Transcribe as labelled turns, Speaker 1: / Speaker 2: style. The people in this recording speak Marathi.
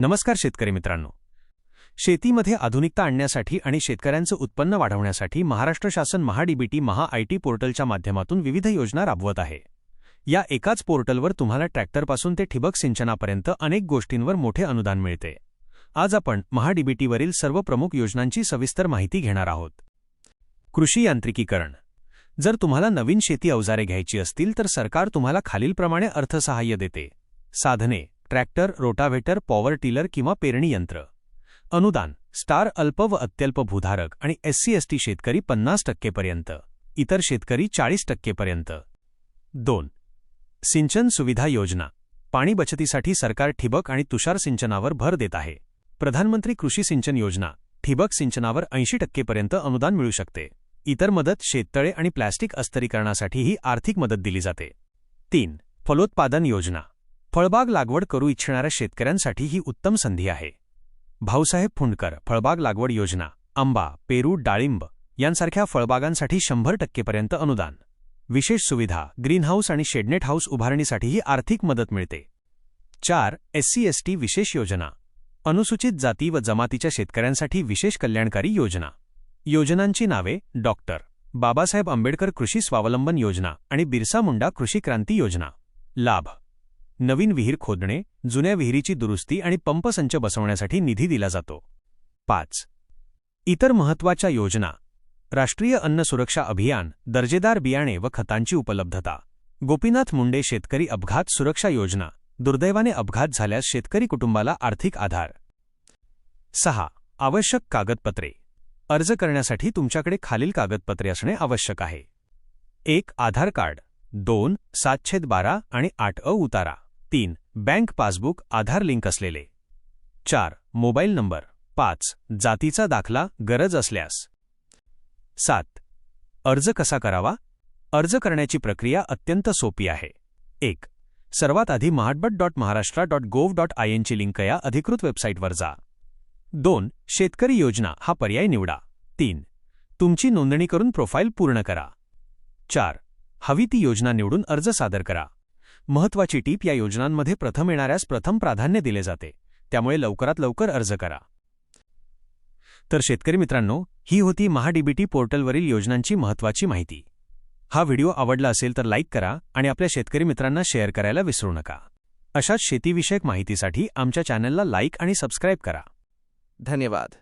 Speaker 1: नमस्कार शेतकरी मित्रांनो. शेतीमध्ये आधुनिकता आणण्यासाठी आणि शेतकऱ्यांचं उत्पन्न वाढवण्यासाठी महाराष्ट्र शासन महाडीबीटी महाआयटी पोर्टलच्या माध्यमातून विविध योजना राबवत आहे. या एकाच पोर्टलवर तुम्हाला ट्रॅक्टरपासून ते ठिबक सिंचनापर्यंत अनेक गोष्टींवर मोठे अनुदान मिळते. आज आपण महाडीबीटीवरील सर्व प्रमुख योजनांची सविस्तर माहिती घेणार आहोत. कृषी यांत्रिकीकरण. जर तुम्हाला नवीन शेती अवजारे घ्यायची असतील तर सरकार तुम्हाला खालीलप्रमाणे अर्थसहाय्य देते. साधने: ट्रॅक्टर, रोटाव्हेटर, पॉवर टिलर किंवा पेरणी यंत्र. अनुदान: स्टार, अल्प व अत्यल्प भूधारक आणि SC/ST शेतकरी 50% पर्यंत, इतर शेतकरी 40% पर्यंत. 2. सिंचन सुविधा योजना. पाणी बचतीसाठी सरकार ठिबक आणि तुषार सिंचनावर भर देत आहे. प्रधानमंत्री कृषी सिंचन योजना ठिबक सिंचनावर 80% पर्यंत अनुदान मिळू शकते. इतर मदत: शेततळे आणि प्लॅस्टिक अस्तरीकरणासाठीही आर्थिक मदत दिली जाते. 3. फलोत्पादन योजना. फळबाग लागवड करू इच्छिणाऱ्या शेतकऱ्यांसाठी ही उत्तम संधी आहे. भाऊसाहेब फुंडकर फळबाग लागवड योजना. आंबा, पेरू, डाळिंब यांसारख्या फळबागांसाठी 100% पर्यंत अनुदान. विशेष सुविधा: ग्रीनहाऊस आणि शेडनेट हाऊस उभारणीसाठीही आर्थिक मदत मिळते. 4. SC/ST विशेष योजना. अनुसूचित जाती व जमातीच्या शेतकऱ्यांसाठी विशेष कल्याणकारी योजना. योजनांची नावे: डॉक्टर बाबासाहेब आंबेडकर कृषी स्वावलंबन योजना आणि बिरसा मुंडा कृषी क्रांती योजना. लाभ: नवीन विहीर खोदणे, जुन्या विहिरीची दुरुस्ती आणि पंपसंच बसवण्यासाठी निधी दिला जातो. 5. इतर महत्त्वाच्या योजना. राष्ट्रीय अन्न सुरक्षा अभियान, दर्जेदार बियाणे व खतांची उपलब्धता. गोपीनाथ मुंडे शेतकरी अपघात सुरक्षा योजना. दुर्दैवाने अपघात झाल्यास शेतकरी कुटुंबाला आर्थिक आधार. 6. आवश्यक कागदपत्रे. अर्ज करण्यासाठी तुमच्याकडे खालील कागदपत्रे असणे आवश्यक आहे. 1. आधार कार्ड. 2. 7/12 आणि 8A उतारा. 3. बँक पासबुक आधार लिंक असलेले. 4. Mobile number. 5. जातीचा दाखला गरज असल्यास. 7. अर्ज कसा करावा? अर्ज करण्याची प्रक्रिया अत्यंत सोपी आहे. 1. सर्वात आधी mahatbat.maharashtra.gov.in ची लिंक या अधिकृत वेबसाईटवर जा. 2. शेतकरी योजना हा पर्याय निवडा. 3. तुमची नोंदणी करून प्रोफाईल पूर्ण करा. 4. हवी ती योजना निवडून अर्ज सादर करा. महत्त्वाची टीप: या योजनांमध्ये प्रथम येणाऱ्यास प्रथम प्राधान्य दिले जाते, त्यामुळे लवकरात लवकर अर्ज करा. तर शेतकरी मित्रांनो, ही होती महाडीबीटी पोर्टलवरील योजनांची महत्त्वाची माहिती. हा व्हिडिओ आवडला असेल तर लाईक करा आणि आपल्या शेतकरी मित्रांना शेअर करायला विसरू नका. अशाच शेतीविषयक माहितीसाठी आमच्या चॅनलला लाईक आणि सबस्क्राईब करा.
Speaker 2: धन्यवाद.